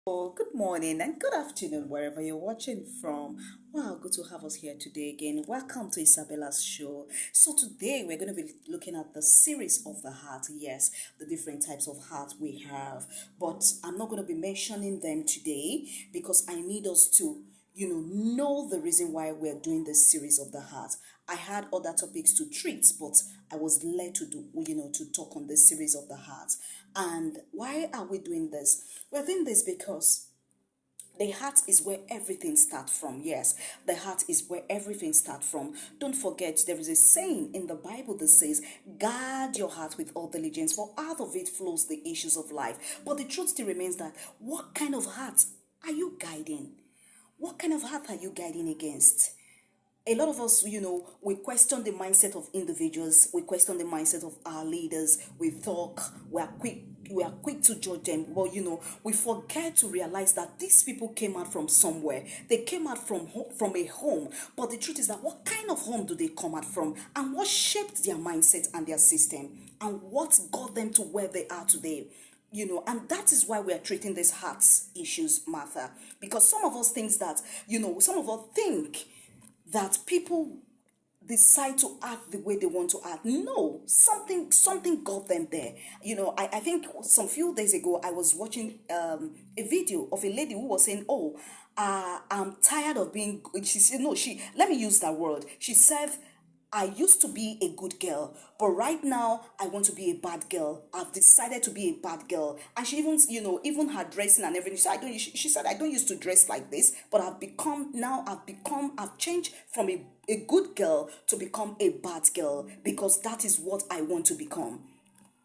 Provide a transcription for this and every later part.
Oh, good morning and good afternoon, wherever you're watching from. Wow, good to have us here today again. Welcome to Isabella's show. So, today we're going to be looking at the series of the heart. Yes, the different types of heart we have, but I'm not going to be mentioning them today because I need us to know the reason why we're doing this series of the heart. I had other topics to treat, but I was led to to talk on this series of the heart. And why are we doing this? We're doing this because the heart is where everything starts from. Yes, the heart is where everything starts from. Don't forget, there is a saying in the Bible that says, guard your heart with all diligence, for out of it flows the issues of life. But the truth still remains that what kind of heart are you guiding? What kind of heart are you guiding against? A lot of us, we question the mindset of individuals, we question the mindset of our leaders, we talk, we are quick to judge them, but we forget to realize that these people came out from somewhere. They came out from a home, but the truth is that what kind of home do they come out from, and what shaped their mindset and their system, and what got them to where they are today? And that is why we are treating these heart issues, Martha, because some of us think that people decide to act the way they want to act. No, something got them there. I think some few days ago I was watching a video of a lady who was saying, oh, I'm tired of being, she said, no, let me use that word. She said, I used to be a good girl, but right now I want to be a bad girl. I've decided to be a bad girl. And she even her dressing and everything. She said, I don't used to dress like this, but I've changed from a good girl to become a bad girl because that is what I want to become.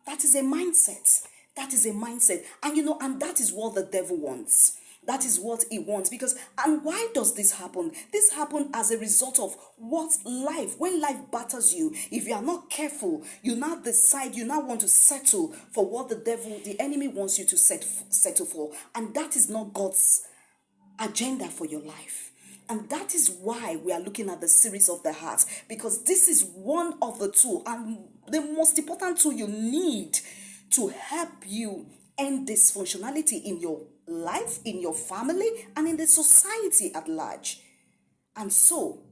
That is a mindset. That is a mindset. And that is what the devil wants. That is what he wants. And why does this happen? This happens as a result of when life batters you, if you are not careful, you now want to settle for what the enemy wants you to settle for. And that is not God's agenda for your life. And that is why we are looking at the series of the heart, because this is one of the two and the most important tool you need to help you end dysfunctionality in your life, in your family, and in the society at large. And so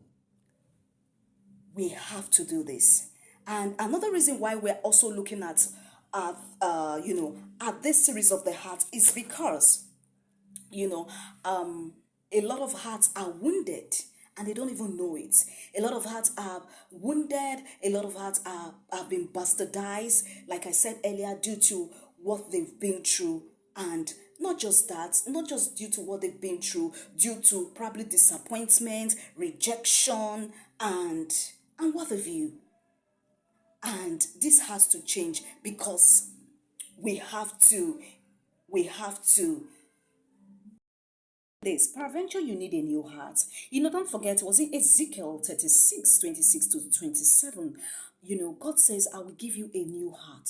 we have to do this. And another reason why we're also looking at this series of the heart is because you know, a lot of hearts are wounded and they don't even know it. A lot of hearts are wounded, a lot of hearts have been bastardized, like I said earlier, due to what they've been through. And not just that, not just due to what they've been through, due to probably disappointment, rejection, and what have you. And this has to change because we have to we have to this. Peradventure, you need a new heart. Don't forget, was it Ezekiel 36:26 to 27? God says, I will give you a new heart.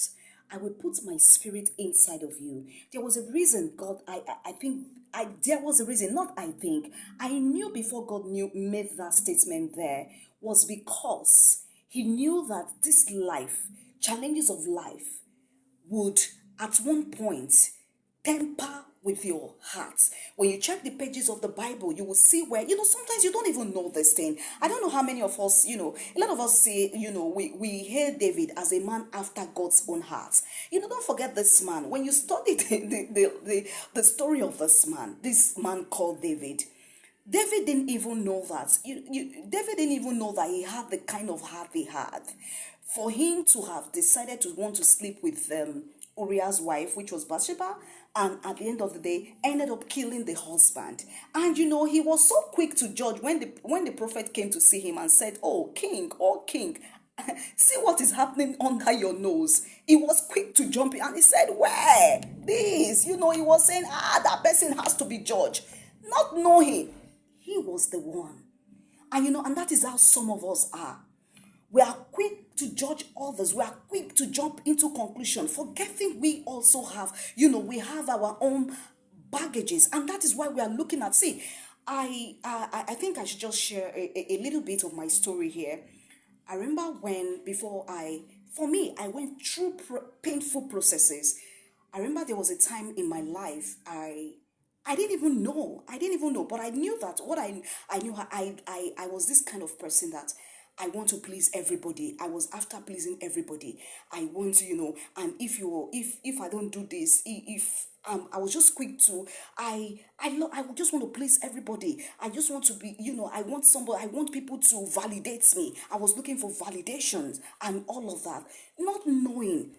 I will put my spirit inside of you. There was a reason God, I think, there was a reason, not I think, I knew before God made that statement there, was because he knew that this life, challenges of life, would at one point temper with your heart. When you check the pages of the Bible, you will see where, sometimes you don't even know this thing. I don't know how many of us, a lot of us say, we hail David as a man after God's own heart. Don't forget this man. When you study the story of this man called David, David didn't even know that. David didn't even know that he had the kind of heart he had. For him to have decided to want to sleep with Uriah's wife, which was Bathsheba, and at the end of the day, ended up killing the husband. And he was so quick to judge when the prophet came to see him and said, "Oh king, see what is happening under your nose." He was quick to jump in and he said, "Where? This?" He was saying, that person has to be judged. Not knowing he was the one. And that is how some of us are. We are quick to judge others. We are quick to jump into conclusion, forgetting we also have, we have our own baggages. And that is why we are looking at, see, I think I should just share a little bit of my story here. I remember for me, I went through painful processes. I remember there was a time in my life, I didn't even know. I didn't even know. But I knew that I knew I was this kind of person that I want to please everybody. I was after pleasing everybody. I want to, and if I don't do this, if I was just quick to I would just want to please everybody. I just want to be, I want somebody, I want people to validate me. I was looking for validations and all of that. Not knowing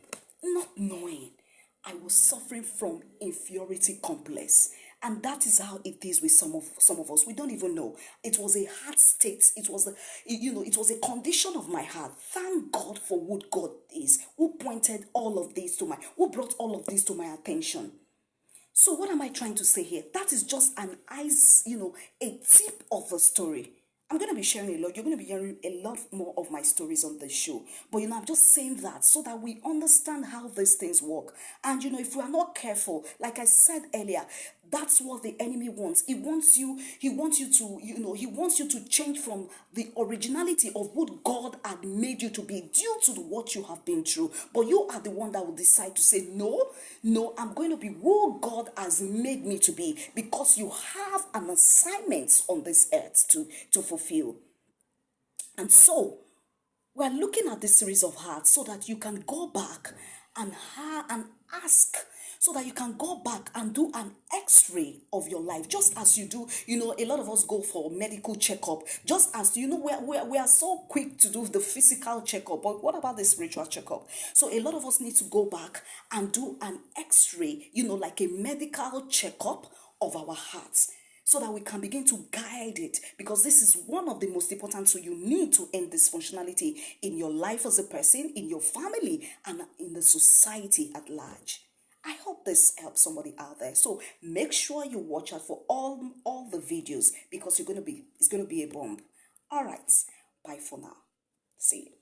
I was suffering from inferiority complex. And that is how it is with some of us. We don't even know. It was a heart state. It was a condition of my heart. Thank God for what God is, who pointed all of this who brought all of this to my attention. So what am I trying to say here? That is just a tip of the story. I'm going to be sharing a lot. You're going to be hearing a lot more of my stories on the show. But, I'm just saying that so that we understand how these things work. And, if we are not careful, like I said earlier, that's what the enemy wants. He wants you to change from the originality of what God had made you to be due to what you have been through. But you are the one that will decide to say, no, I'm going to be who God has made me to be, because you have an assignment on this earth to fulfill. And so we're looking at this series of hearts so that you can go back and ask, so that you can go back and do an x-ray of your life, just as you do. A lot of us go for medical checkup, just as we are so quick to do the physical checkup, but what about the spiritual checkup? So a lot of us need to go back and do an x-ray, like a medical checkup of our hearts, so that we can begin to guide it, because this is one of the most important. So you need to end dysfunctionality in your life as a person, in your family, and in the society at large. I hope this helps somebody out there. So make sure you watch out for all the videos, because it's gonna be a bomb. All right, bye for now. See you.